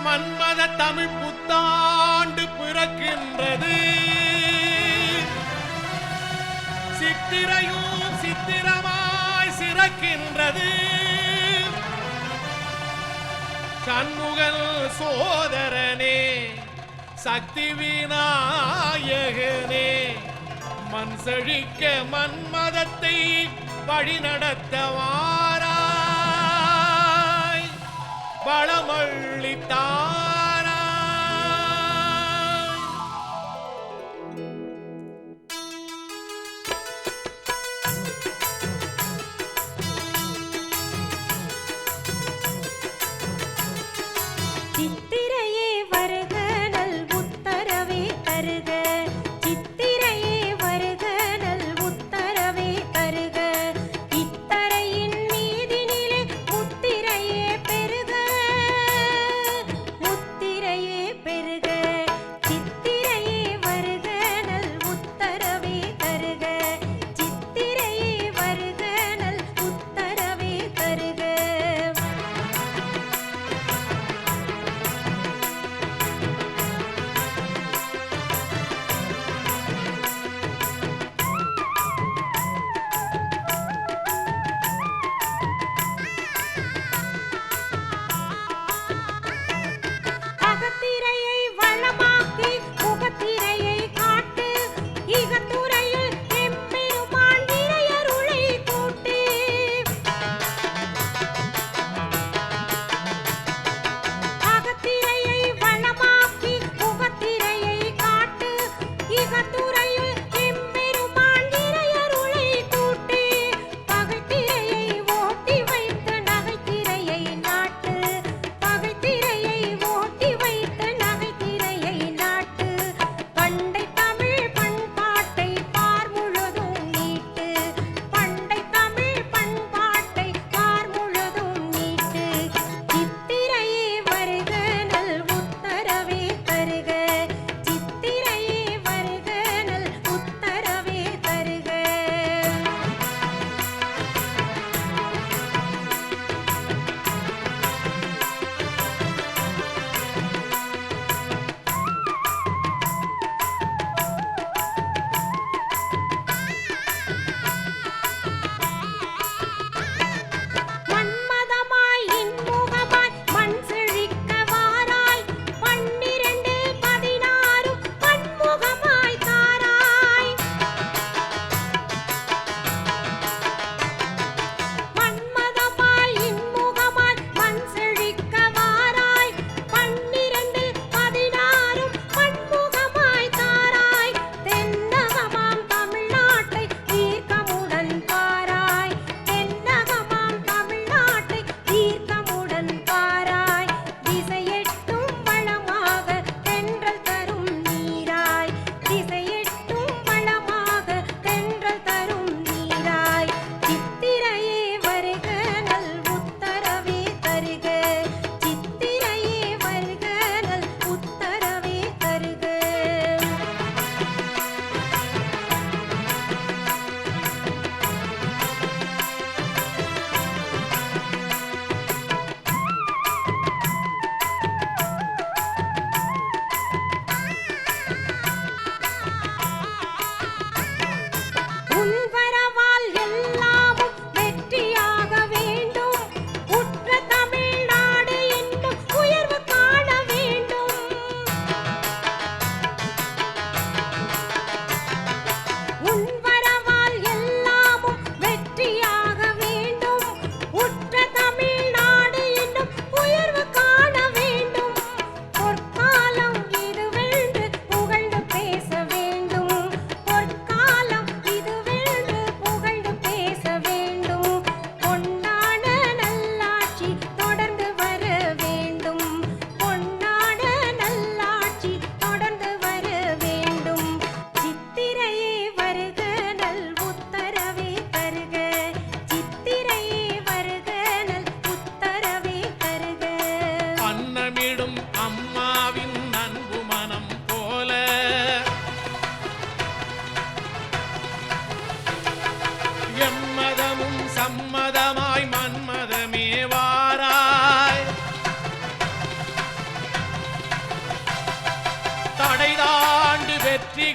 மன்மத தமிழ் புத்தாண்டு பிறக்கின்றது. சித்திரையும் சித்திரமாய் சிறக்கின்றது. சண்முகன் சோதரனே சக்தி விநாயகனே மண் செழிக்க மன்மதத்தை வழிநடத்தவாராய் வளமள்ளித்தாராய். சித்திரையே வருக நல் உத்தரவே தருக. சித்திரையே வருக நல் உத்தரவே தருக. இத்தரையின் மீதினிலே முத்திரையே பெருக. முத்திரையே பெருக. சித்திரையே வருக நல் உத்தரவே தருக. சித்திரையே வருக நல் உத்தரவே தருக.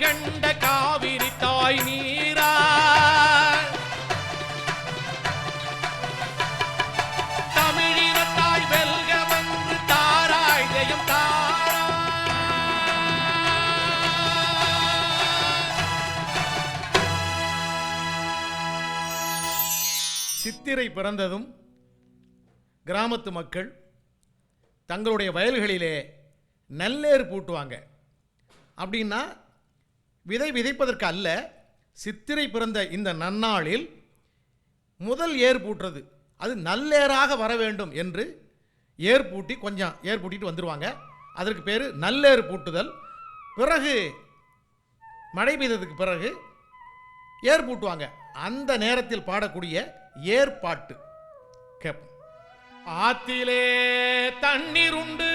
கண்ட காவிரி தாய் நீரா தமிழினத்தாய் வெல்க வந்து தாராய் ஜெயம் தாரா. சித்திரை பிறந்ததும் கிராமத்து மக்கள் தங்களுடைய வயல்களிலே நல்லேறு பூட்டுவாங்க. அப்படின்னா விதை விதைப்பதற்கு அல்ல, சித்திரை பிறந்த இந்த நன்னாளில் முதல் ஏர் பூட்டுறது, அது நல்லேராக வர வேண்டும் என்று ஏர் பூட்டி கொஞ்சம் ஏர் பூட்டிட்டு வந்துடுவாங்க. அதற்கு பேர் நல்லேறு பூட்டுதல். பிறகு மழை பெய்ததுக்கு பிறகு ஏர் பூட்டுவாங்க. அந்த நேரத்தில் பாடக்கூடிய ஏற்பாட்டு கேட்போம். ஆத்திலே தண்ணீர் உண்டு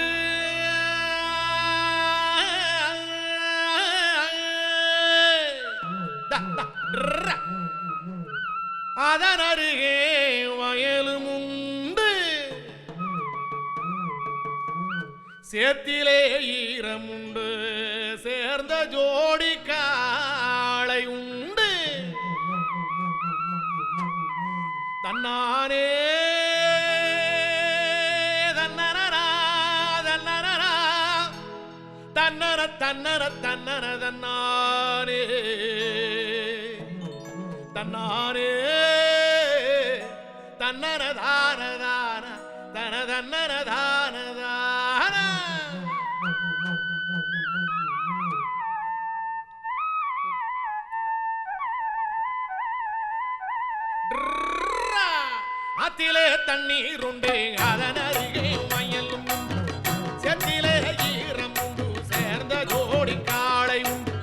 அதன் அருகே வயலும் உண்டு, சேத்திலே ஈரம் உண்டு, சேர்ந்த ஜோடி காளை உண்டு. தன்னானே தன்னரா தன்னரா தன்னர தன்னர தன்னர தன்னானே தன்னானே தன்னர தான தான தன தன்னர தான தான. ஆத்திலே தண்ணீர் உண்டு அதன் அருகே வயலும் உண்டு, செத்திலே ஈரம் உண்டு, சேர்ந்த ஜோடி காளை உண்டு.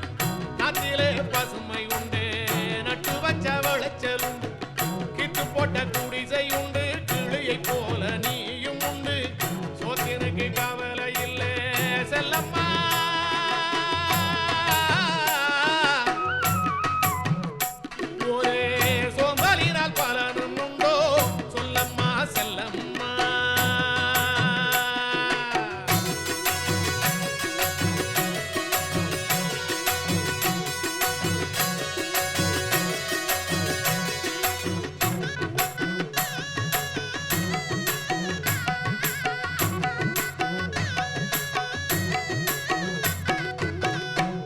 நாத்திலே பசுமை உண்டு, நட்டு வச்ச விளைச்சல் உண்டு, கிட்டு போட்ட குடிசை உண்டு, கிளியை போல நீயும் உண்டு. சோத்தினுக்கு கவலை இல்லை செல்லம்மா, ஒரே சோம்பலினால் பலனும் உண்டோ சொல்லம்மா செல்லம்மா.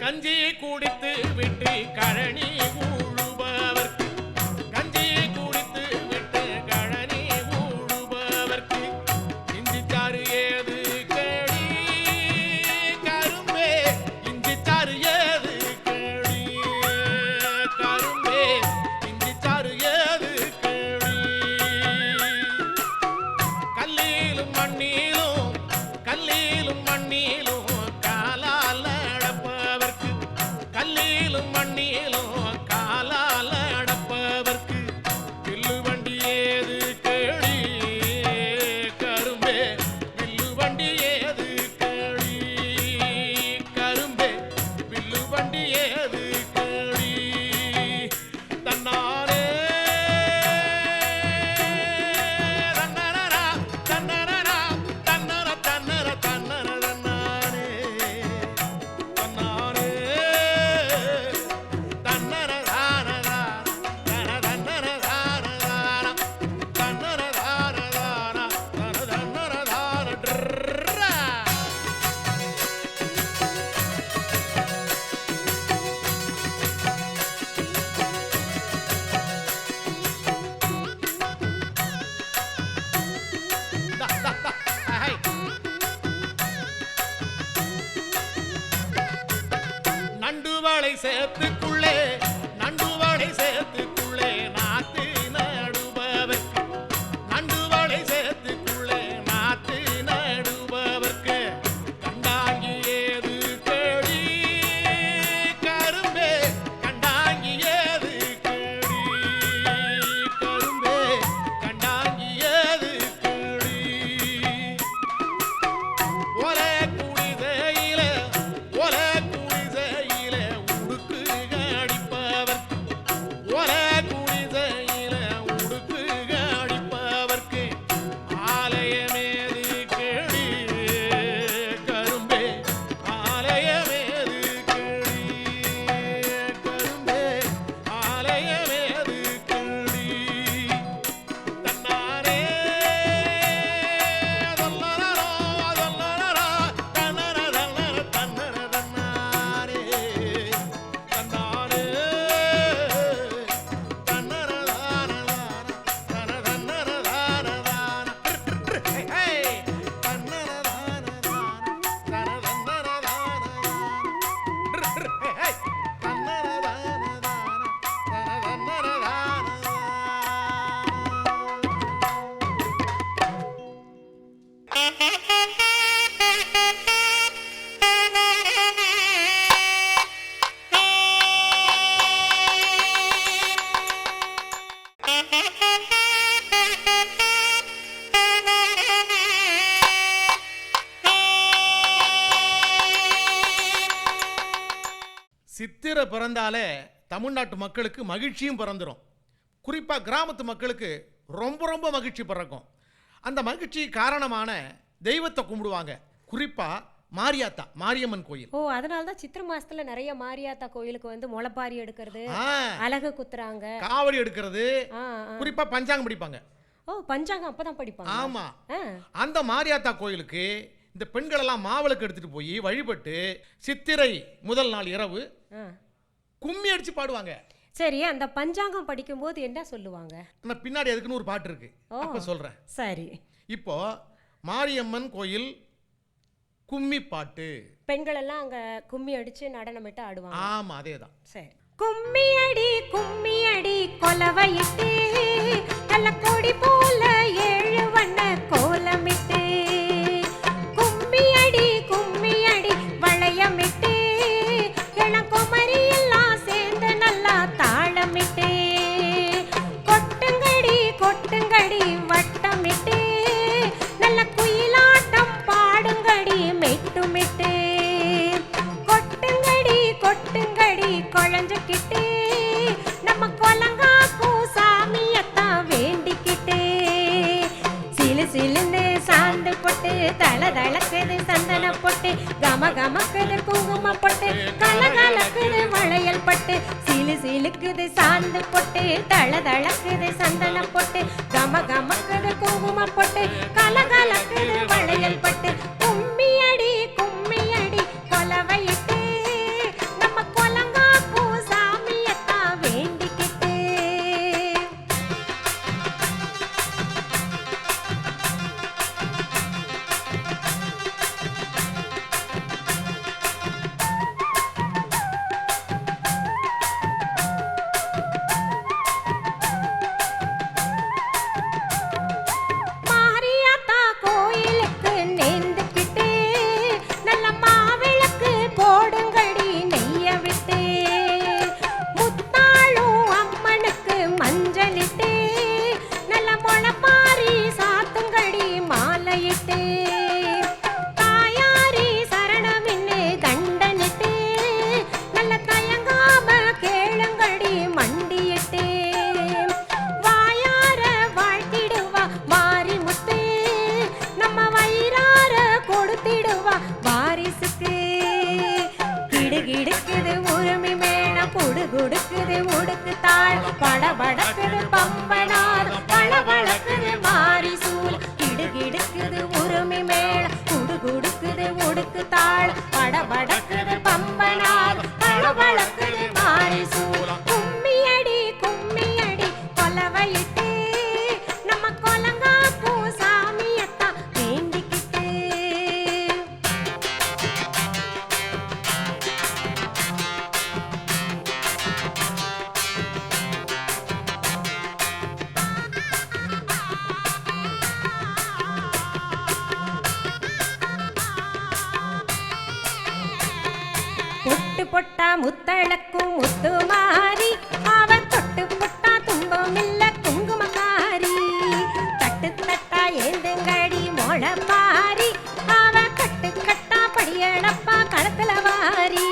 கஞ்சி குடித்து விட்டு கழனி ஊழுபவர்க்கு, கஞ்சி குடித்து விட்டு கழனி ஊழுபவர்க்கு, இஞ்சிச்சாறு ஏது கேடி கரும்பே, இஞ்சிச்சாறு ஏது கேடி கரும்பே, இஞ்சிச்சாறு ஏது கேடி. கல்லிலும் மண்ணிலும் கல்லிலும் மண்ணிலும் காலால் அடப்பவர்க்கு, கல்லிலும் மண்ணிலும் காலால் அடப்பவர்க்கு, வில்லு வண்டி ஏது கேடி கரும்பே, வில்லு வண்டி ஏது கேடி கரும்பே, வில்லு வண்டி ஏது கேடி. தன்னாரே தன்னரா தன்னரா தன்னர தன்னர தன்னர தன்னாரே தன்னாரே தன்னர தான தான தன தன்னர தான தான தன்னர தான தான தன தன்னர தான ட்ரா. நண்டுவளை சேர்த்துக்குள்ளே நண்டுவளை சேர்த்துக்குள்ளே நாத்து நடுபவர்க்கு, நண்டுவளை சேர்த்துக்குள்ளே நாத்து நடுபவர்க்கு, கண்டாங்கி ஏது கேடி கரும்பே, கண்டாங்கி ஏது கேடி கரும்பே, கண்டாங்கி ஏது கேடி. ஒரே குடிசையில ஒரே குடிசையில உடுக்கு அடிப்ப சித்திரை பிறந்தாலே தமிழ்நாட்டு மக்களுக்கு மகிழ்ச்சியும் பிறந்துடும். குறிப்பாக கிராமத்து மக்களுக்கு ரொம்ப ரொம்ப மகிழ்ச்சி பிறக்கும். அந்த மகிழ்ச்சி காரணமான தெய்வத்தை கும்பிடுவாங்க. குறிப்பாக மாரியாத்தா, மாரியம்மன் கோயில். ஓ, அதனால தான் சித்திரை மாசத்துல நிறைய மாரியாத்தா கோயிலுக்கு வந்து முளைப்பாரி எடுக்கிறது, அலகு குத்துறாங்க, காவடி எடுக்கிறது, குறிப்பா பஞ்சாங்கம் படிப்பாங்க. ஓ, பஞ்சாங்கம் அப்பதான் படிப்பாங்க. ஆமா, அந்த மாரியாத்தா கோயிலுக்கு இந்த பெண்கள் எல்லாம் மாவிளக்கு எடுத்துட்டு போய் வழிபட்டு சித்திரை முதல் நாள் இரவு கும்மி அடிச்சு பாடுவாங்க. சரி, அந்த பஞ்சாங்கம் படிக்கும் போது என்ன சொல்லுவாங்க? நான் பின்னாடி அதுக்குன்னு ஒரு பாட்டு இருக்கு, அப்ப சொல்றேன். சரி, இப்போ மாரியம்மன் கோயில் கும்மி பாட்டு, பெண்கள் எல்லாம் அங்க கும்மி அடிச்சு நடனமிட்டு ஆடுவாங்க. ஆமா, அதேதான். சரி. கும்மி அடி கொலவையிட்டு நல்ல கொடி போல 7 வண்ண கோலமிட்டு, கும்மி அடி வளையமிட்டு இளங்குமரி எல்லாம் சேர்ந்து நல்லா தாளமிட்டு, கொட்டுங்கடி வட்டமிட்டு நல்ல குயிலாட்டம் பாடுங்கடி மெட்டுமிட்டு, கொட்டுங்கடி குழஞ்சுக்கிட்டு நம்ம கொலங்காக்கும் சாமியத்தான் வேண்டிக்கிட்டு, சிலுன்னு சாந்து போட்டு தளக்குது சந்தன போட்டு, கமக்குது குங்கும போட்டு, கலக்குது வளையல் பட்டு, சிலுக்குது சாந்து போட்டு தளக்குது சந்தன போட்டு, கமக்குது குங்கும போட்டு, கலக்குது வளையல் பட்டு, கும்மி அடி கொலவையிட்டு நம்ம கொலங்காக்கும் சாமியத்தான் வேண்டிக்கிட்டு. மாரியாத்தா கோயிலுக்கு நேர்ந்துக்கிட்டு நல்ல மாவிளக்கு போடுங்கடி நெய்ய விட்டு, முத்தாளும் அம்மனுக்கு மஞ்சளிட்டு நல்ல முளைப்பாரி சாத்துங்கடி மாலையிட்டு, தாயாரி சரணமின்னு தண்டனிட்டு நல்ல தயங்காம கேளுங்கடி மண்டியிட்டு, வாயார வாழ்த்திடுவா மாறி முத்து நம்ம வயிறார கொடுத்திடுவா வாரிசுக்கு, கிடுகிடுக்குது உரிமை மேளம் குடுகுடுக்குது உடுக்கு தாழ் படபடக்குது பம்பனார் பளபளக்குது மாறி சூல், கிடுகிடுக்குது உரிமை மேளம் குடுகுடுக்குது உடுக்கு தாழ் படபடக்குது பம்பனார் பளபளக்குது மாறி சூல், கும்மி அடி கொலவையிட்டு நம்ம கொலங்காக்கும் சாமியத்தான் வேண்டிக்கிட்டு. பொட்டு பொட்டா முத்தழக்கும் முத்து மாறி, அவன் தொட்டு பொட்டா துன்பம் இல்ல குங்குமக்காரி, தட்டு தட்டா ஏந்துங்கடி மொளப்பாரி, அவன் கட்டா படியளப்பா களத்துல வாரி,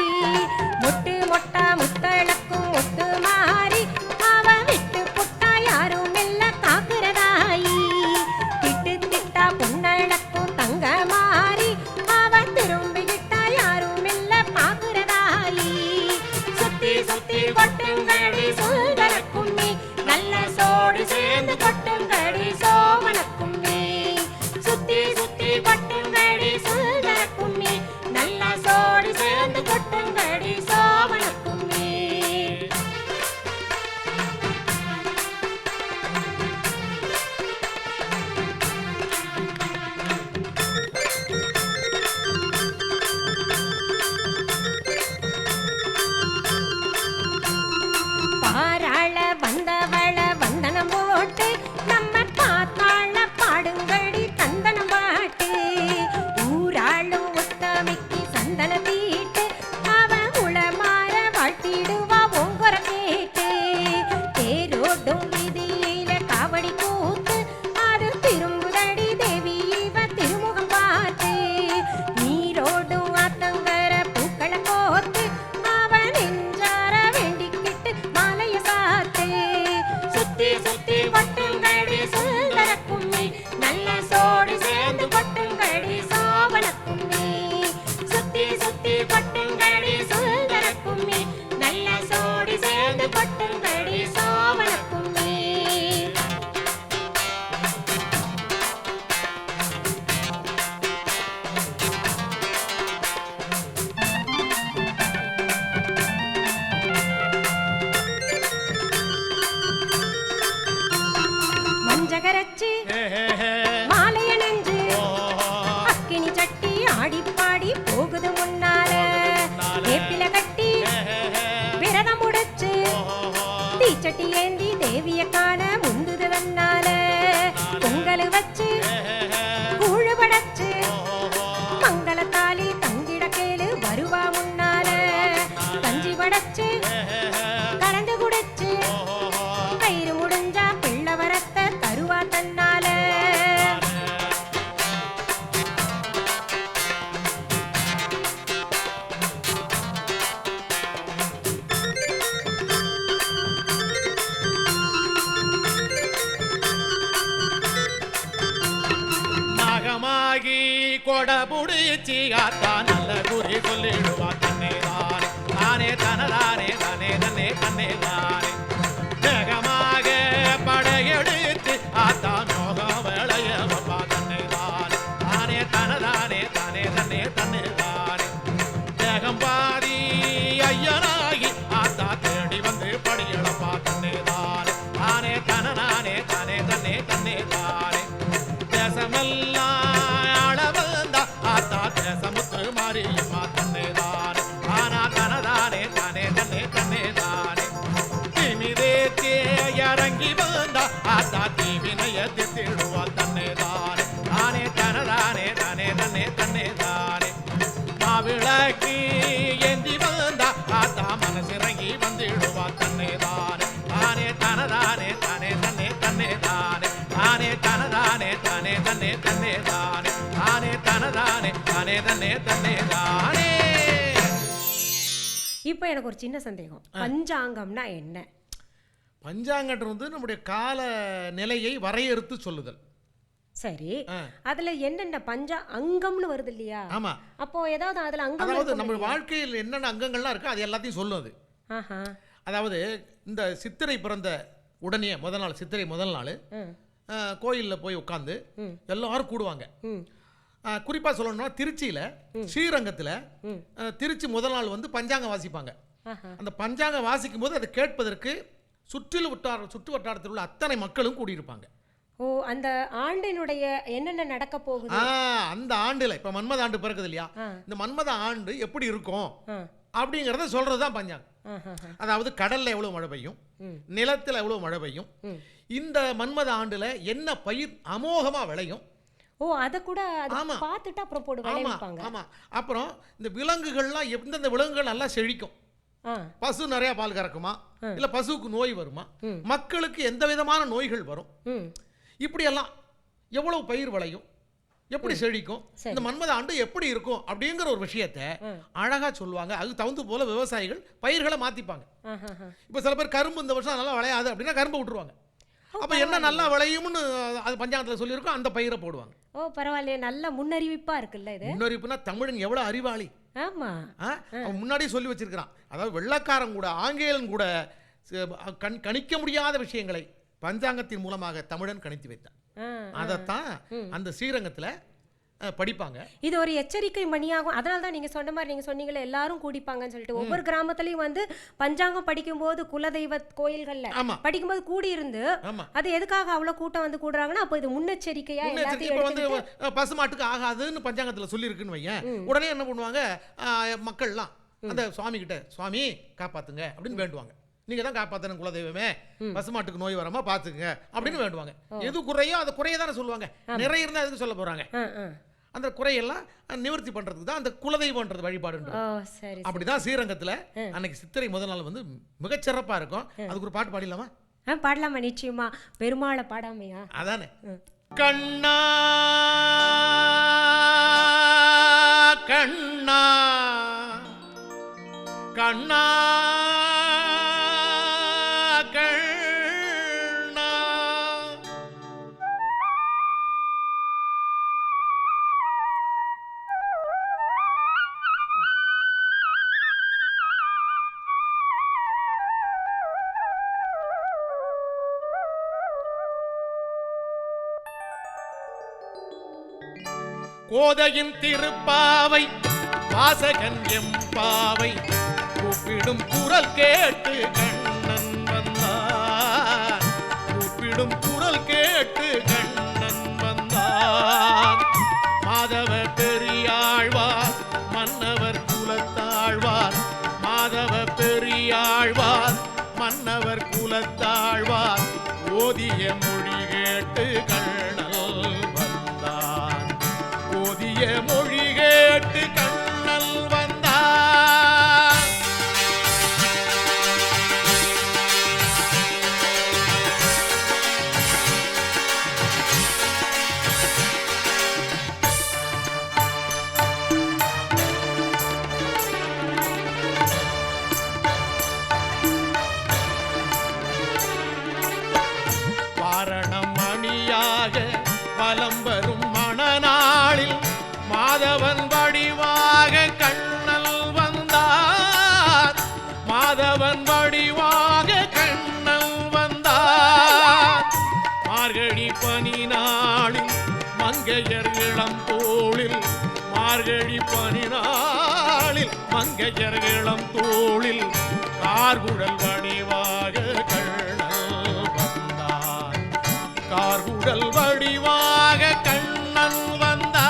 மொட்டா முத்தழக்கும் முத்து மாறி, அவன் விட்டு பொட்டா யாரும் இல்ல காக்குறதாயி, திட்டா புண்ணழக்கும் தங்க மாறி, அவன் திரும்பிக்கிட்டா யாரும் இல்ல பாக்குறதாயி, சுத்தி கொட்டுங்கடி சுந்தர கும்மி நல்ல சோடி சேர்ந்து கொட்டுங்கடி சோமன கும்மி, சுத்தி கொட்டுங்கடி சுந்தர கும்மி நல்ல சோடி சேர்ந்து கொட்டுங்கடி சோமன கும்மி. சேர்ந்து கொட்டுங்கடி சோபன கும்மி, சுத்தி சுத்தி கொட்டுங்கடி சுந்தர கும்மி, நல்ல சோடி சேர்ந்து கொட்டுங்கடி சோபன கும்மி. மஞ்சகரச்சி மாலைய நெஞ்சு அக்கினி சட்டி ஆடிப்பாடி போகுது முன்னால, வேப்பில கட்டி விரதம் முடிச்சு தீச்சட்டி ஏந்தி தேவிய காண முந்துது வந்தால, பொங்கல் வச்சு கூழு படைச்சு மங்களத்தாலி தங்கிட கேளு வருவா முன்னால, கஞ்சி படைச்சு கலந்து குடிச்சு கயிறு முடிஞ்சா பிள்ளை வரத்த தருவா தன்னால. நாகமாகி கொடபுடிச்சி ஆத்தா நல்ல குறி சொல்லிடுவா தன்னை தானே தானே தனதானே தானே தன்னை தன்னை தானே. வேகமாக படையெடுத்து ஆத்தா நோக வேளைய வப்பா தன்னை தானே தானே தனதானே தானே தன்னை தன்னை தானே. வேகம் பாதி ஐயனாகி ஆத்தா தேடி வந்து படியளப்பா தன்னை தானே தானே தனதானே தானே தன்னை தன்னை தானே. தேசமெல்லாம் அளவந்தா ஆத்தா தேசமுத்து மாறியம்மா தன்னை தானே ஆனா தனதானே தானே தன்னை தன்னை தானே. திமிதேத்தே இறங்கி வந்தா ஆத்தா தீவினைய தித்திடுவா தன்னை தானே தானே தனதானே தானே தன்னை தன்னை தானே. மாவிளக்கு ஏந்தி வந்தா ஆத்தா மனசிறங்கி வந்திடுவா தன்னை தானே தானே தனதானே தானே தன்னை தன்னை தானே தானே தனதானே தானே தன்னை தன்னை தானே தானே தனதானே தானே தன்னை தன்னை தானே. இப்போ எனக்கு ஒரு சின்ன சந்தேகம், பஞ்சாங்கம்னா என்ன? பஞ்சாங்கன்றது வந்து நம்முடைய கால நிலையை வரையறுத்து சொல்லுதல். சரி, அதுல என்னென்ன பஞ்சா அங்கம்னு வருது இல்லையா? ஆமா. அப்போ ஏதாவது அதுல அங்கம், அதாவது நம்ம வாழ்க்கையில் என்னென்ன அங்கங்கள்லாம் இருக்கோ அது எல்லாத்தையும் சொல்லும் அது. அதாவது இந்த சித்திரை பிறந்த உடனே முதல் நாள், சித்திரை முதல் நாள் கோயிலில் போய் உட்காந்து எல்லாரும் கூடுவாங்க. குறிப்பாக சொல்லணும்னா திருச்சியில் ஸ்ரீரங்கத்தில் திருச்சி முதல் நாள் வந்து பஞ்சாங்கம் வாசிப்பாங்க. அந்த பஞ்சாங்கம் வாசிக்கும் போது அதை கேட்பதற்கு சுற்று வட்டாரத்தில் உள்ள அத்தனை மக்களும் கூடியிருப்பாங்க. ஓ, அந்த ஆண்டினுடைய என்னென்ன நடக்க போகுது, அந்த ஆண்டுல இப்ப மன்மத ஆண்டு பிறக்குது இல்லையா, இந்த மன்மத ஆண்டு எப்படி இருக்கும் அப்படிங்கறத சொல்றதுதான் பஞ்சாங்கம். அதாவது கடல்ல எவ்வளவு மழை பெய்யும், நிலத்துல எவ்வளவு மழை பெய்யும், இந்த மன்மத ஆண்டுல என்ன பயிர் அமோகமா விளையும். ஓ, அத கூட பார்த்துட்டு அப்புறம் போடு விளைவிப்பாங்க. ஆமா. அப்புறம் இந்த விலங்குகள்லாம் எந்தெந்த விலங்குகள் நல்லா செழிக்கும், பசு நிறைய பால் கறக்குமா, இல்ல பசுவுக்கு நோய் வருமா, மக்களுக்கு எந்த விதமான நோய்கள் வரும், இப்படியெல்லாம் எவ்வளவு பயிர் விளையும், எப்படி செழிக்கும், இந்த மன்மத ஆண்டு எப்படி இருக்கும் அப்படிங்கிற ஒரு விஷயத்தை அழகா சொல்லுவாங்க. அது தகுந்து போல விவசாயிகள் பயிர்களை மாத்திப்பாங்க. இப்ப சில பேர் கரும்பு இந்த வருஷம் நல்லா விளையாது அப்படின்னா கரும்பு விட்டுருவாங்க. அப்ப என்ன நல்லா விளையும்னு அது பஞ்சாங்கத்துல சொல்லியிருக்கோம், அந்த பயிரை போடுவாங்க. ஓ, பரவாயில்லையே, நல்ல முன்னறிவிப்பா இருக்குல்ல இது. முன்னறிவிப்புனா தமிழன் எவ்வளவு அறிவாளி. ஆமா, அவன் முன்னாடியே சொல்லி வச்சிருக்கிறான். அதாவது வெள்ளக்காரன் கூட ஆங்கிலேயன் கூட கணிக்க முடியாத விஷயங்களை பஞ்சாங்கத்தின் மூலமாக தமிழன் கணித்து வைத்தான். அதைத்தான் அந்த ஸ்ரீரங்கத்துல படிப்பாங்க. இது ஒரு எச்சரிக்கை மணியாகும். அதனால தான் நீங்க சொன்ன மாதிரி, நீங்க சொன்னீங்களே எல்லாரும் கூடிப்பாங்கன்னு சொல்லிட்டு, ஒவ்வொரு கிராமத்துலயும் வந்து பஞ்சாங்கம் படிக்கும்போது குலதெய்வ கோயில்கள்ல படிக்கும்போது கூடி இருந்து, அது எதுக்காக அவ்வளவு கூட்டம் வந்து கூடுறாங்கன்னா அப்ப இது முன்னெச்சரிக்கையா வந்து பசுமாட்டுக்கு ஆகாதுன்னு பஞ்சாங்கத்துல சொல்லி இருக்குன்னு வையேன். உடனே என்ன பண்ணுவாங்க, மக்கள்லாம் அந்த சுவாமி கிட்ட, சுவாமி காப்பாத்துங்க அப்படின்னு வேண்டுவாங்க. நீங்க தான் காப்பாத்தணும் குலதெய்வமே, பசுமாட்டுக்கு நோய் வராம பாத்துங்க அப்படின்னு வேண்டுவாங்க. எது குறையோ அதை குறைய தானே சொல்லுவாங்க. நிறைய இருந்தா எதுக்கு சொல்ல போறாங்க? அந்த குறையெல்லாம் நிவர்த்தி பண்றதுக்கு தான் அந்த குலதெய்வம்ன்றது வழிபாடுன்றது. அப்படிதான் ஸ்ரீரங்கத்துல அன்னைக்கு சித்திரை முதல் நாள் வந்து மிகச்சிறப்பா இருக்கும். அதுக்கு ஒரு பாட்டு பாடிடலாமா? பாடலாமா? நிச்சயமா. பெருமாளை பாடாமையா? அதானே. கண்ணா கண்ணா கண்ணா கோதையின் திருப்பாவை வாசகன் எம்பாவை கூப்பிடும் குரல் கேட்டு கண்ணன் வந்தான். கூப்பிடும் குரல் கேட்டு கண்ணன் வந்தான். மாதவ பெரியாழ்வார் மன்னவர் குலத்தாழ்வார். மாதவ பெரியாழ்வார் மன்னவர் குலத்தாழ்வார் ஓதிய மொழி கேட்டு கண்ணல் வந்தான். ஓதிய மொழி கேட்டு கண்ணல் வந்தான். வாரணம் அணியாக வலம் வரும் மணநாளில் மாதவன் வடிவாக கண்ணல் வந்தார். மாதவன் வடிவாக கண்ணல் வந்தார். மார்கழி பனி நாளில் மங்கையர் இளம் தோளில். மார்கழி பனி நாளில் மங்கையர் இளம் தோளில் கார்குழல் வடிவாக கண்ணல் வந்தார். கார்குழல் வடிவாக கண்ணன் வந்தார்.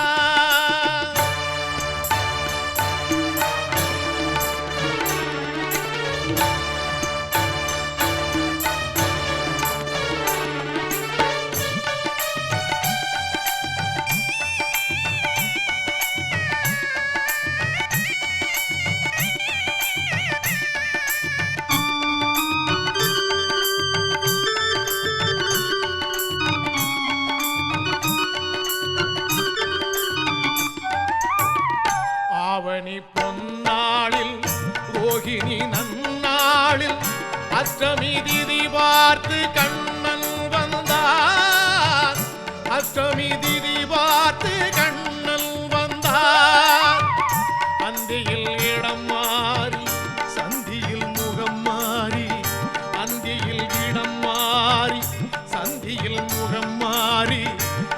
ஆவணி பொன்னாளில் ரோகிணி நன்னாளில் அஷ்டமி திதி பார்த்து கண்ணன் வந்தார். அஷ்டமி திதி பார்த்து கண்ணன் வந்தார். அந்தியில் இடம் மாறி சந்தியில் முகம் மாறி. அந்தியில் இடம் மாறி சந்தியில் முகம் மாறி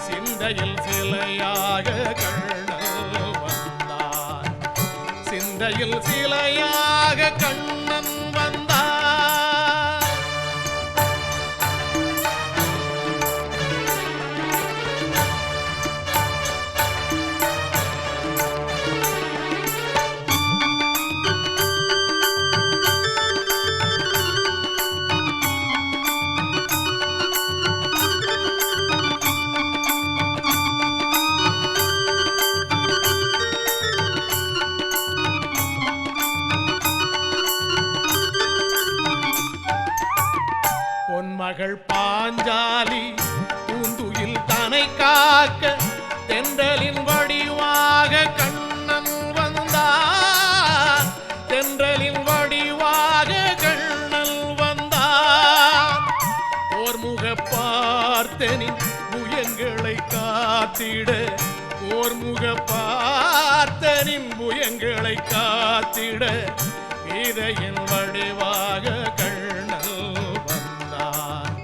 சிந்தையில் சிலையாக கண்ணன் வந்தார். சிந்தையில் சிலையாக கண்ணன் வந்தார். பொன்மகள் பாஞ்சாலி பூந்துயில் தனை காக்க தென்றலின் வடிவாக கண்ணன் வந்தார். தென்றலின் வடிவாக கண்ணன் வந்தார். ஓர்முக பார்த்தனின் புயங்களை காத்திட. ஓர்முக பார்த்தனின் புயங்களை காத்திட கீதையின் வடிவாக கண்ணல் வந்தார்.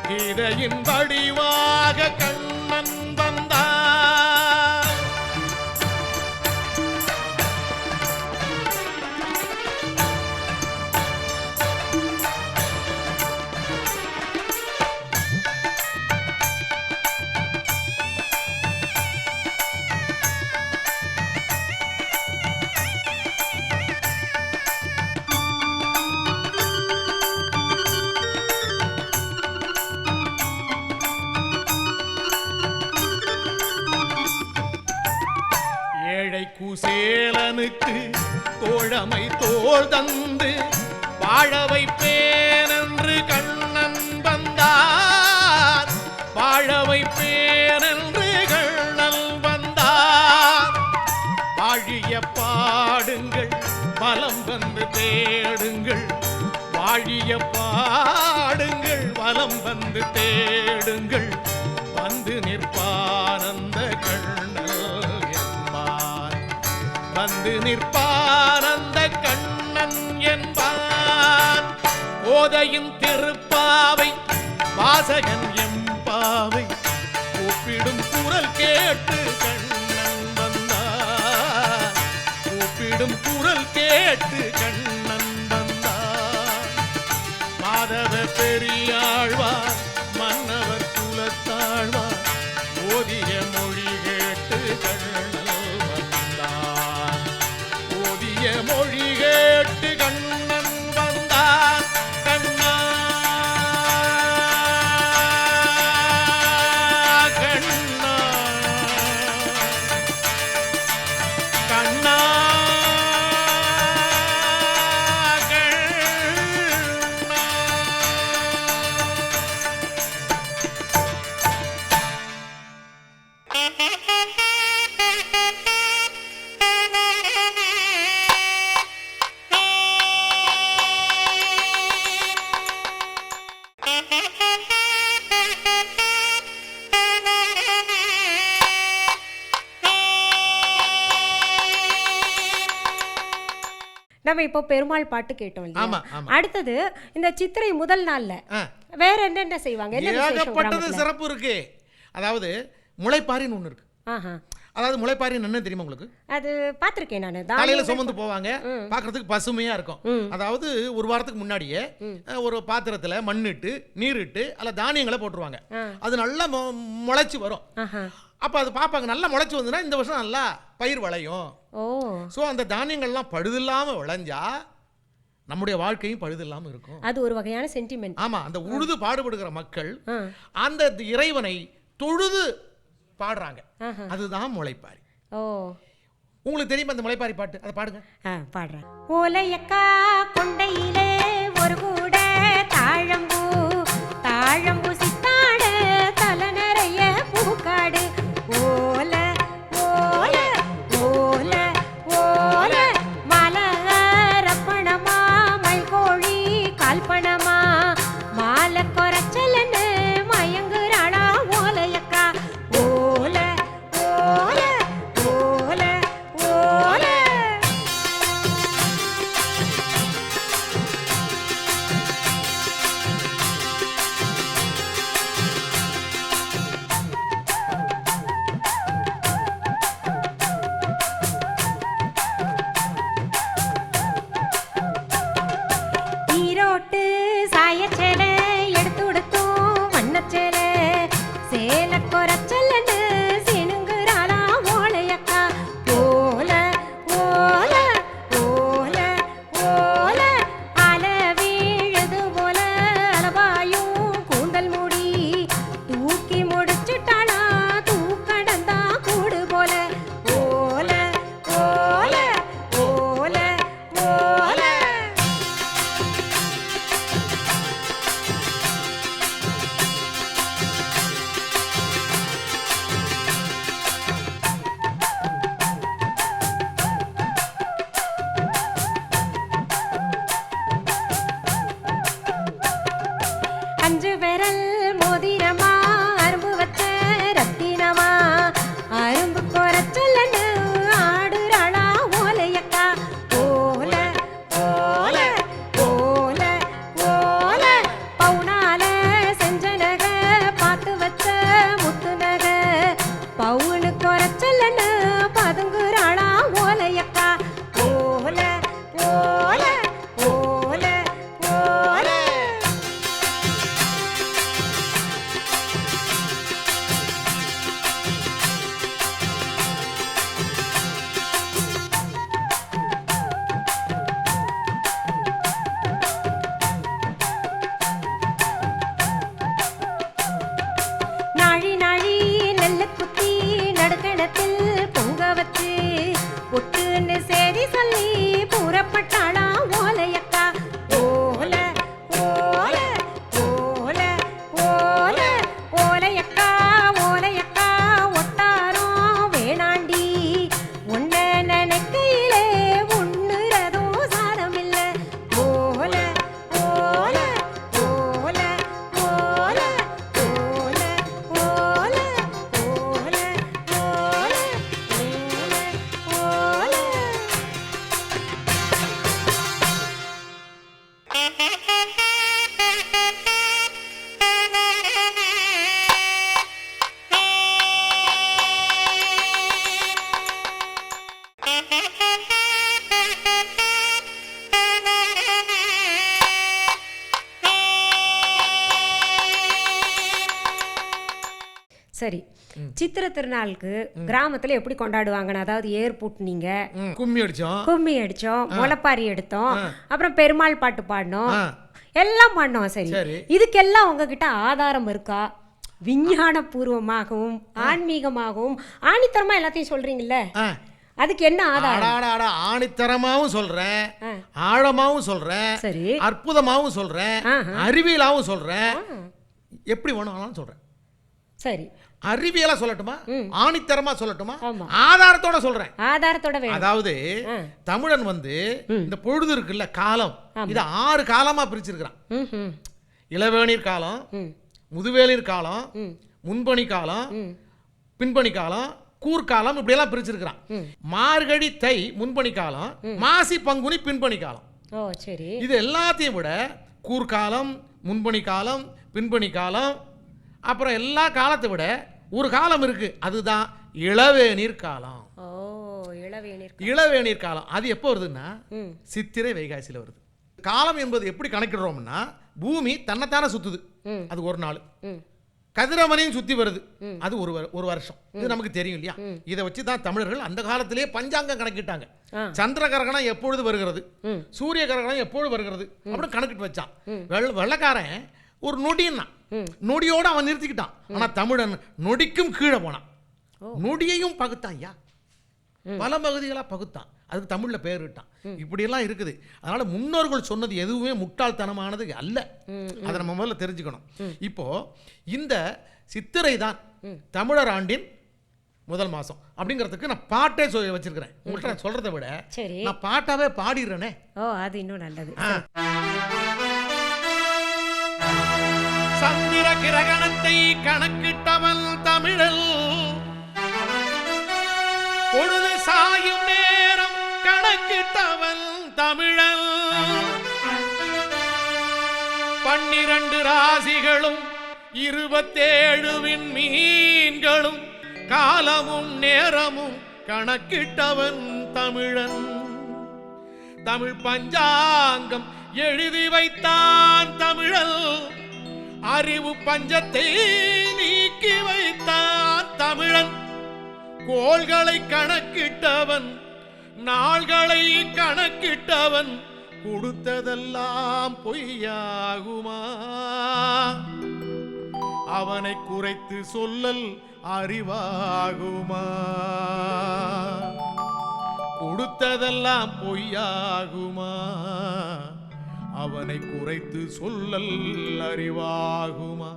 கீதையின் வடிவாக கண்ணன் வந்தார். ஏழை குசேலனுக்கு தோழமை தோள் தந்து வாழ வைப்பேனென்று கண்ணன் வந்தார். வாழ வைப்பேனென்று கண்ணன் வந்தார். வாழிய பாடுங்கள் பலம் வந்து தேடுங்கள். வாழிய பாடுங்கள் வலம் வந்து தேடுங்கள். வந்து நிற்பானந்த கண்ணல் என்பார். வந்து நிற்பானந்த கண்ணன் என்பான். கோதையின் திருப்பாவை வாசகன் எம்பாவை கூப்பிடும் குரல் கேட்டு கண்ணன் நம்ம இப்போ பெருமாள் பாட்டு கேட்டோம் இல்லையா? அடுத்தது இந்த சித்திரை முதல் நாள்ல வேற என்னென்ன செய்வாங்க? ஏகப்பட்டது சிறப்பு இருக்கு. அதாவது முளைப்பாரின்னு ஒண்ணு இருக்கு. அதாவது முளைப்பாரின்னு என்ன தெரியுமா உங்களுக்கு? அது பார்த்திருக்கேன் நான். தலையில சுமந்து போவாங்க, பார்க்கிறதுக்கு பசுமையா இருக்கும். அதாவது ஒரு வாரத்துக்கு முன்னாடியே ஒரு பாத்திரத்துல மண்ணிட்டு நீரிட்டு அதில் தானியங்களை போட்டுருவாங்க. அது நல்லா முளைச்சு வரும். அப்போ அது பார்ப்பாங்க, நல்லா முளைச்சி வந்துன்னா இந்த வருஷம் நல்லா பயிர் விளையும். ஸோ அந்த தானியங்கள்லாம் பழுதில்லாமல் விளைஞ்சா நம்முடைய வாழ்க்கையும் பழுதில்லாமல் இருக்கும். அது ஒரு வகையான சென்டிமெண்ட். ஆமாம், அந்த உழுது பாடுபடுகிற மக்கள் அந்த இறைவனை தொழுது பாடுறாங்க. அதுதான் முளைப்பாரி. உங்களுக்கு தெரியுமா அந்த முளைப்பாரி பாட்டு? அதை பாடுங்க. பாடுறேன். ஓலையக்கா கொண்டையிலே ஒரு கூட தாழம்பூ, தாழம்பூ சித்தாடு தலை நிறைய பூக்காடு. ஓல ஓல ஓல ஓல மலரப்பணமா மைகோழி கால்பணமா மாலை குறைச்சலன்னு மயங்குறாளா ஓலையக்கா. ஓல ஓல ஓல ஓல. ஈரோட்டு சாயச்சேலை எடுத்து கொடுத்தோம் வண்ணச்சேலை சேலை குறைச்சலன்னு சினுங்குறாளா ஓலையக்கா. ஓல ஓல ஓல ஓல அல வீழுது போல அளவாயும் கூந்தல் மூடி தூக்கி முடிச்சுட்டாளா தூக்கடந்தா கூடு போல. ஓல ஓல ஓல ஓல. அஞ்சு விரல் மோதிரமா அரும்பு வச்ச ரத்தினமா அரும்பு குறைச்சலன்னு ஆடுறாளா ஓலையக்கா. ஓல ஓல ஓல ஓல பவுனால செஞ்ச நக பார்த்து வச்ச முத்து நக பவுனு குறைச்சலன்னு பதுங்குறாளா ஓலையக்கா. ஓல ஓல ஓல ஓல. நாழி நாழி நெல்லு குத்தி நடுக்கணத்தில் பொங்க வச்சு பொட்டுன்னு சேதி சொல்லி புறப்பட்டாளா ஓலையக்கா. ஓல ஓல ஓல ஓல ஓலையக்கா ஓலையக்கா ஒட்டாரம் வேணாண்டி உன்னை நினைக்கையிலே உண்ணுறதும் சாதமில்ல. ஓல ஓல ஓல ஓல ஓல ஓல ஓல ஓல ஓல. சரி, சித்திரை திருநாளுக்கு கிராமத்துல எப்படி கொண்டாடுவாங்கன்னு, அதாவது ஏர் பூட்டினீங்க, கும்மி அடிச்சோம், முளைப்பாரி எடுத்தோம், அப்புறம் பெருமாள் பாட்டு பாடினோம், எல்லாம் பாடினோம். சரி, இதுக்கெல்லாம் உங்ககிட்ட ஆதாரம் இருக்கா? விஞ்ஞான பூர்வமாகவும் ஆன்மீகமாகவும் ஆணித்தரமா எல்லாத்தையும் சொல்றீங்கல்ல, அதுக்கு என்ன ஆதாரம்? ஆணித்தரமாவும் சொல்றேன், ஆழமாவும் சொல்றேன், சரி, அற்புதமாவும் சொல்றேன், அறிவியலாவும் சொல்றேன், எப்படி வேணும்னாலும் சொல்றேன். சரி, அறிவியலா சொல்லட்டுமா, ஆணித்தரமா சொல்லட்டுமா, ஆதாரத்தோட சொல்றேன். ஆதாரத்தோட வேணும். அதாவது தமிழன் இந்த பொழுது இருக்குல்ல, காலம், இது 6 காலமா பிரிச்சிருக்கிறான். இளவேநீர் காலம், முதுவேளிர் காலம், முன்பனி காலம், பின்பனி காலம், கூர்காலம் இப்படியெல்லாம் பிரிச்சிருக்கிறான். மார்கழி தை முன்பனி காலம், மாசி பங்குனி பின்பனி காலம். சரி. இது எல்லாத்தையும் விட கூர்காலம், முன்பனி காலம், பின்பனி காலம், அப்புறம் எல்லா காலத்தை விட ஒரு காலம் இருக்கு, அதுதான் இளவேநீர் காலம். இளவேநீர் காலம் அது எப்போ வருதுன்னா சித்திரை வைகாசியில் வருது. காலம் என்பது எப்படி கணக்கிடுறோம்னா, பூமி தன்னைத்தானே சுத்துது, அது ஒரு நாள். கதிரவனையும் சுத்தி வருது, அது ஒரு வருஷம். இது நமக்கு தெரியும் இல்லையா? இதை வச்சு தான் தமிழர்கள் அந்த காலத்திலேயே பஞ்சாங்கம் கணக்கிட்டாங்க. சந்திர கிரகணம் எப்பொழுது வருகிறது, சூரிய கிரகணம் எப்பொழுது வருகிறது அப்படின்னு கணக்கிட்டு வச்சான். வெள்ளக்காரன் ஒரு நொடின்னா நொடியோடு அவன் நிறுத்திக்கிட்டான். ஆனா தமிழன் நொடிக்கும் கீழே போனான், நொடியையும் பகுத்தான். ஐயா பல பகுதிகளாக பகுத்தான், அதுக்கு தமிழ்ல பேர் விட்டான். இப்படியெல்லாம் இருக்குது. அதனால முன்னோர்கள் சொன்னது எதுவுமே முட்டாள்தனமானது அல்ல, அதை நம்ம முதல்ல தெரிஞ்சுக்கணும். இப்போ இந்த சித்திரை தான் தமிழர் ஆண்டின் முதல் மாசம் அப்படிங்கிறதுக்கு நான் பாட்டே வச்சிருக்கிறேன். உங்கள்கிட்ட நான் சொல்றதை விட நான் பாட்டாவே பாடிடுறேனே. அது இன்னும் நல்லது. சந்திர கிரகணத்தை கணக்கிட்டவன் தமிழன், பொழுது சாயும் நேரம் கணக்கிட்டவன் தமிழன், 12 ராசிகளும் 27 விண்மீன்களும் காலமும் நேரமும் கணக்கிட்டவன் தமிழன், தமிழ் பஞ்சாங்கம் எழுதி வைத்தான் தமிழன், அறிவு பஞ்சத்தை நீக்கி வைத்தான் தமிழன், கோள்களை கணக்கிட்டவன் நாள்களை கணக்கிட்டவன், கொடுத்ததெல்லாம் பொய்யாகுமா, அவனை குறைத்து சொல்லல் அறிவாகுமா, கொடுத்ததெல்லாம் பொய்யாகுமா, அவனை குறைத்து சொல்லல் அறிவாகுமா.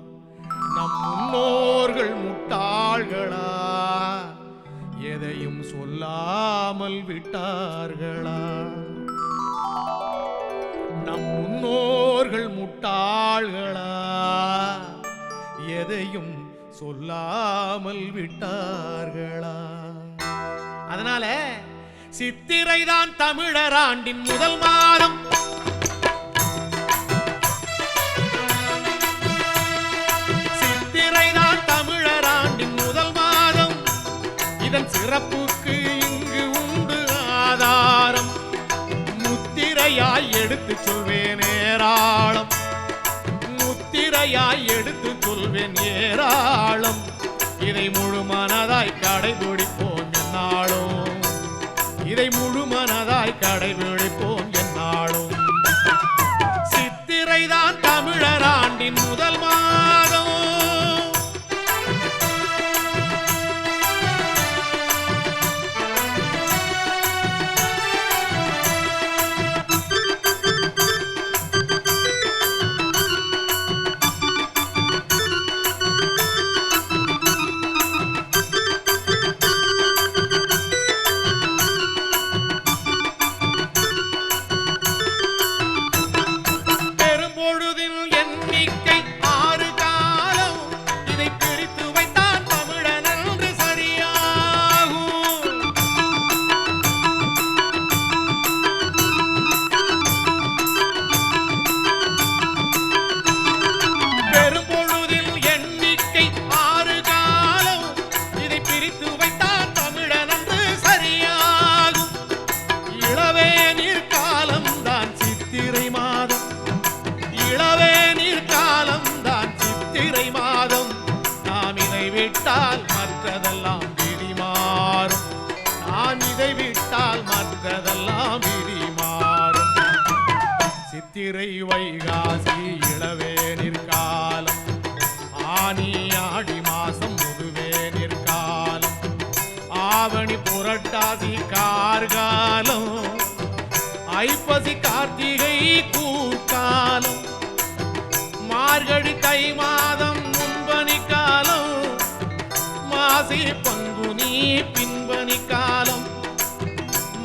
நம் முன்னோர்கள் முட்டாள்களா, எதையும் சொல்லாமல் விட்டார்களா, நம் முன்னோர்கள் முட்டாள்களா, எதையும் சொல்லாமல் விட்டார்களா. அதனால சித்திரைதான் தமிழர் ஆண்டின் முதல் மாதம், சித்திரைதான் தமிழர் ஆண்டின் முதல் மாதம், இதன் சிறப்புக்கு இங்கு உண்டு ஆதாரம், முத்திரையாய் எடுத்து சொல்வேன் ஏராளம், முத்திரையாய் எடுத்து சொல்வேன் ஏராளம், இதை முழு மனதாய் கடைபிடிப்போம் என்னாலும், இதை முழு மனதாய் கடைபிடிப்போம் என்னாலும். சித்திரைதான் தமிழர் ஆண்டின் முதல் மாதம், மற்றதெல்லாம் விதி மாறும், நான் இதை விட்டால் மற்றதெல்லாம் விதி மாறும். சித்திரை வைகாசி இளவேநீர் காலம், ஆனி ஆடி மாசம் முதுவேநீர் காலம், ஆவணி புரட்டாசி கார்காலம், ஐப்பசி கார்த்திகை கூர்காலம், மார்கழி தை மாதம் முன்பனி காலம், மாசி பங்குனி பின்பனி காலம்,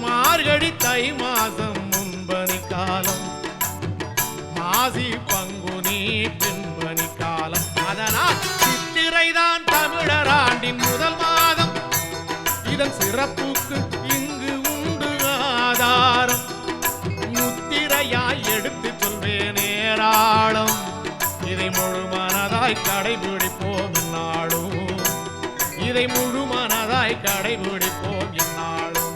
மார்கழி தை மாதம் முன்பனி காலம், மாசி பங்குனி பின்பனி காலம். அதனால் சித்திரைதான் தமிழர் ஆண்டின் முதல் மாதம், இதன் சிறப்புக்கு இங்கு உண்டு ஆதாரம். முத்திரையாய் எடுத்து சொல்வேன் ஏராளம். இதை முழு மனதாய் கடைபிடிப்போம் என்னாலும். இதை முழு மனதாய் கடைபிடிப்போம் என்னாலும்.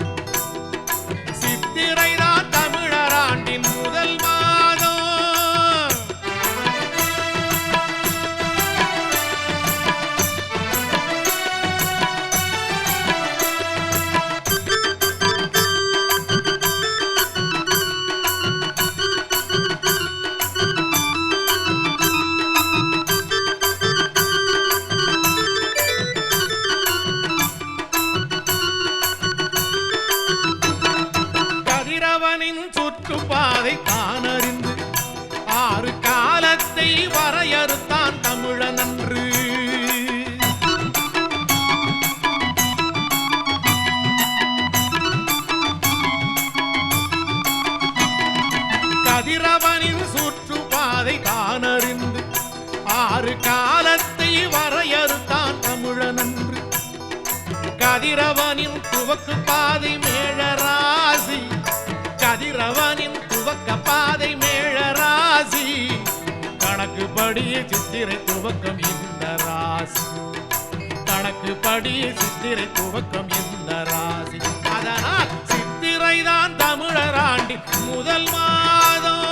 சித்திரைதான் தமிழர் ஆண்டின் முதல் மாதம். கதிரவனின் சுற்றுப்பாதை தானறிந்து 6 காலத்தை வரையறுத்தான் தமிழன் அன்று. கதிரவனின் சுற்றுப்பாதை தானறிந்து 6 காலத்தை வரையறுத்தான் தமிழன் அன்று. கதிரவனின் துவக்கு பாதை மேழராசி. கதிரவனின் துவக்க பாதை மேழராசி. கணக்குப்படி சித்திரை துவக்கம் இந்த ராசி. கணக்குப்படி சித்திரை துவக்கம் இந்த ராசி. அதனால் சித்திரைதான் தமிழர் ஆண்டின் முதல் மாதம்.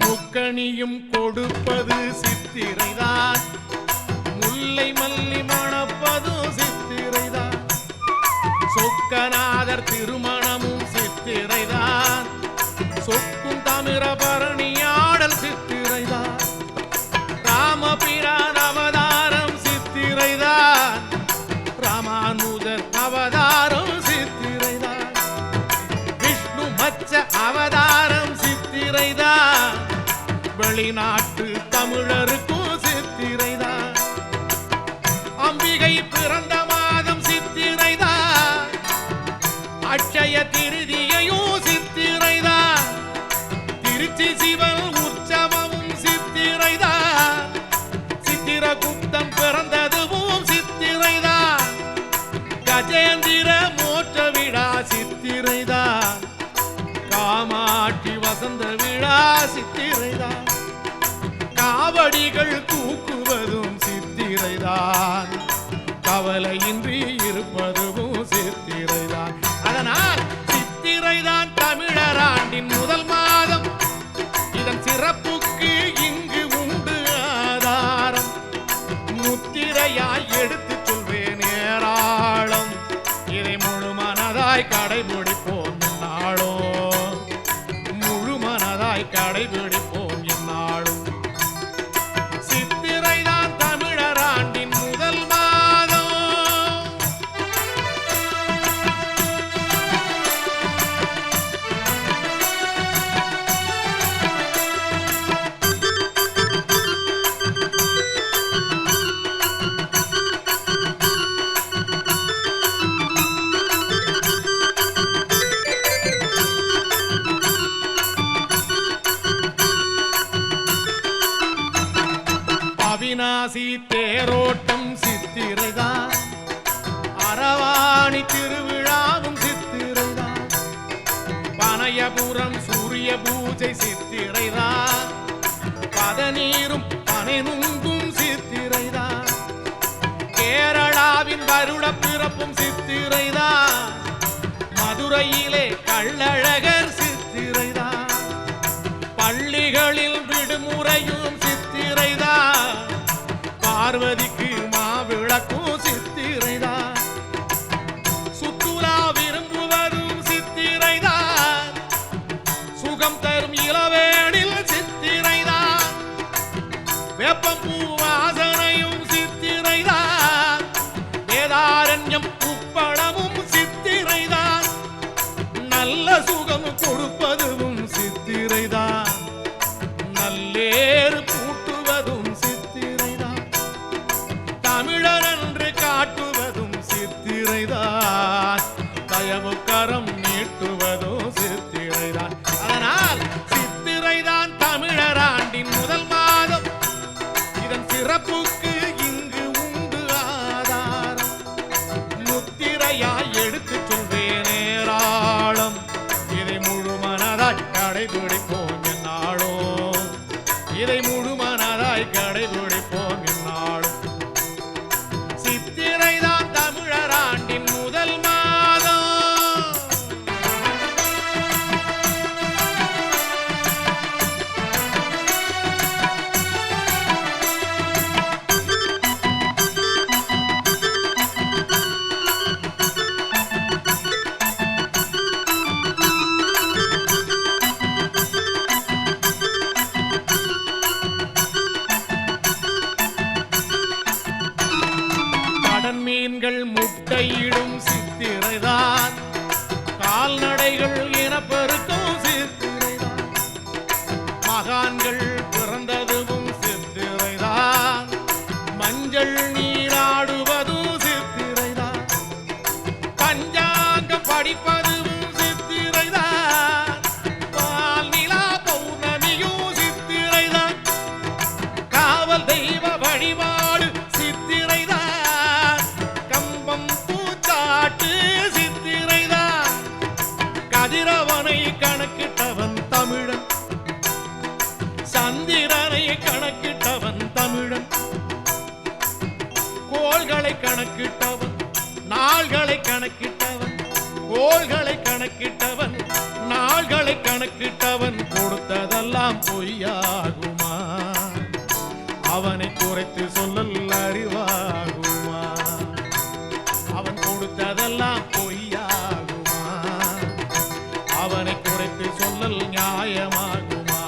முக்கணியும் கொடுப்பது சித்திரைதான். முல்லை மல்லி மணப்பதும் சித்திரைதான். சொக்கநாதர் திருமணமும் சித்திரைதான். சொக்கும் தமிழபரணியாடல் சித்திரைதான். ராமபிரான் அவதாரம் சித்திரைதான். ராமானுஜர் அவதாரம் சித்திரைதான். விஷ்ணு மச்ச அவதாரம் சித்திரைதான். வெளிநாட்டு தமிழருக்கும் சித்திரைதான். அம்பிகை பிறந்த மாதம் சித்திரைதான். அட்சய திருதியையும் சித்திரைதான். திருச்சி சிவன் உற்சவமும் சித்திரைதான். சித்திரகுப்தன் பிறந்ததுவும் சித்திரைதான். கஜேந்திர மோட்ச விழா சித்திரைதான். காமாட்சி வசந்த விழா சித்திரைதான். காவடிகள் தூக்குவதும் சித்திரைதான். கவலையின்றி இருப்பதும் சித்திரைதான். அதனால் சித்திரைதான் தமிழர் ஆண்டின் முதல் மாதம். இதன் சிறப்புக்கு இங்கு உண்டு ஆதாரம். முத்திரையாய் எடுத்து சொல்வேன் ஏராளம். இதை முழு மனதாய் கடைபிடிப்போம் என்னாலும். முழு மனதாய் கடைபிடிப்போம் என்னாலும். சித்திரைதான் தமிழர் ஆண்டின் முதல் மாதம். அவிநாசி தேரோட்டம் சித்திரைதான். அரவாணி திருவிழாவும் சித்திரைதான். பனையபுரம் சூரிய பூஜை சித்திரைதான். பதநீரும் பனை நுங்கும் சித்திரைதான். கேரளாவின் வருட பிறப்பும் சித்திரைதான். மதுரையிலே கள்ளழகர் சித்திரைதான். பள்ளிகளில் விடுமுறையும் சித்திரைதான். பார்வதிக்கு மாவிளக்கும் சித்திரைதான். சுற்றுலா விரும்புவதும் சித்திரைதான். சுகம் தரும் இளவேனில் சித்திரைதான். வேப்பம்பூ வாசனையும் சித்திரைதான். வேதாரண்யம் உப்பளமும் சித்திரைதான். நல்ல சுகம் கொடுப்பதும் கடைபிடிப்போம் என்னாலும், இதை முழுமனதாய் கடைபிடிப்போம் என்னாலும். சித்திரைதான் தமிழர் ஆண்டின் முதல் மாதம். மீன்கள் முட்டையிடும் சித்திரைதான், கால்நடைகள் இனப்பெருக்கும் சித்திரைதான், மகான்கள் பிறந்ததும் சித்திரைதான், மஞ்சள் நீராடுவதும் சித்திரைதான், பஞ்சாங்க படிப்பதும் சித்திரைதான், பால் நிலா பௌர்ணமியும் சித்திரைதான், காவல் தெய்வ வழிபாடு சித்திரைதான், சித்திரைதான், கதிரவனை கணக்கிட்டவன் தமிழன், சந்திரனை கணக்கிட்டவன் தமிழன், கோள்களை கணக்கிட்டவன், நாள்களை கணக்கிட்டவன், கோள்களை கணக்கிட்டவன், நாள்களை கணக்கிட்டவன், கொடுத்ததெல்லாம் பொய்யாகுமா? அவனை குறைத்து சொல்லல் அறிவாகுமா? அவன் கொடுத்ததெல்லாம் பொய்யாகுமா? அவனை குறைத்து சொல்லல் நியாயமாகுமா?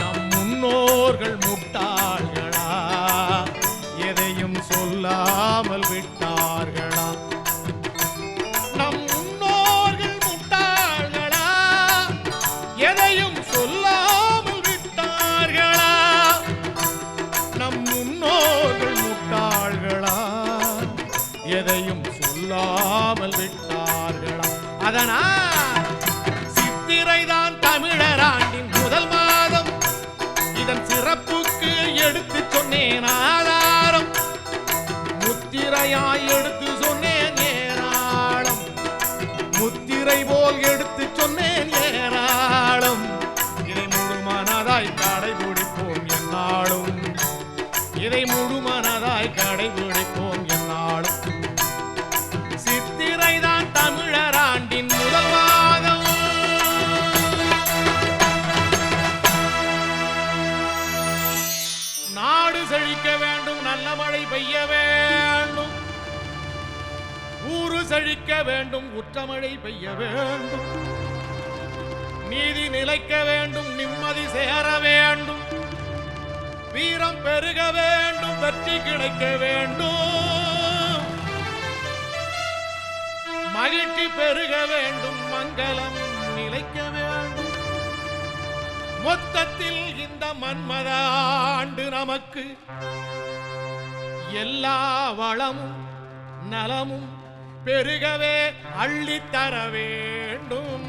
நம் முன்னோர்கள் முட்டாள்களா? எதையும் சொல்லாமல் விட்டார்களா? நம் முன்னோர்கள் முட்டாள்களா? எதையும் சொல்லாமல் விட்டார்களா? நம் முன்னோர்கள் முட்டாள்களா? எதையும் சொல்லாமல் விட்டார்களா? அதனால் சித்திரைதான் தமிழர் ஆண்டின் முதல் மாதம். இதன் சிறப்புக்கு எடுத்து சொன்னேன் ஆதாரம், முத்திரையாய் எடுத்து சொன்னேன் ஏராளம், முத்திரை போல் எடுத்து சொன்னேன் ஏராளம். இதை முழுமனதாய் கடைபிடிப்போம் என்னாலும், இதை முழுமனதாய் கடைபிடிப்போம் என்னாலும். சித்திரைதான் தமிழர் ஆண்டின் முதல் மாதம். நாடு செழிக்க வேண்டும், நல்ல மழை பெய்ய வேண்டும், ஊரு செழிக்க வேண்டும், உற்றமழை பெய்ய வேண்டும், நீதி நிலைக்க வேண்டும், நிம்மதி சேர வேண்டும், வீரம் பெருக வேண்டும், வெற்றி கிடைக்க வேண்டும், மகிழ்ச்சி பெருக வேண்டும், மங்களம் நிலைக்க வேண்டும். மொத்தத்தில் இந்த மன்மத ஆண்டு நமக்கு எல்லா வளமும் நலமும் பெருகவே அள்ளித்தர வேண்டும்.